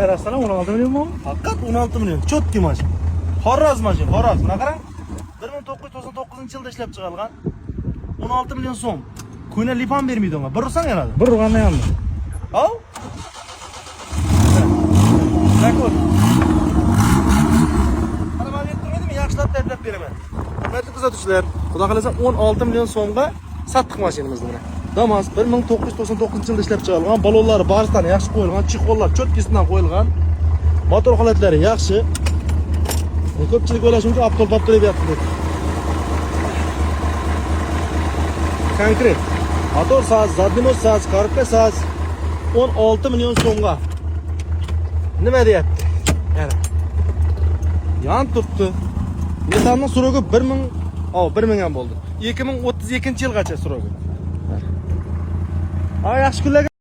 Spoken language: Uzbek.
Raslan 16 milyon mu? Hakikat 16 milyon. Chotki mashina. Xoraz mashina, Xoraz. Buna qarang. 1999-yilda ishlab chiqarilgan. 16 milyon so'm. Ko'yna lipan bermaydi unga. Bir ursang yanadi. Bir urganda yanadi. Al. Zakot. Mana men aytib turmadimmi? Yaxshilab tayyorlab beraman. Hurmatli kuzatuvchilar, xudo xolasa 16 milyon so'mga satdik mashinamizni mana. Damas 1999-yilda ishlab chiqarilgan, balonlari barisidan yaxshi qo'yilgan, chexollar cho'tkisidan qo'yilgan. Motor holatlari yaxshi. Ko'pchilik o'ylashi mumkin, aptol-paptol deyapti deb. Konkret. Motor saz, zadnimoz saz, korobka saz 16 milyon so'mga. Nima deyapti? Yana. Yan turibdi. Metanning surogi 1000 ham bo'ldi. 2032-yilgacha surogi. Yaxshi kunlarga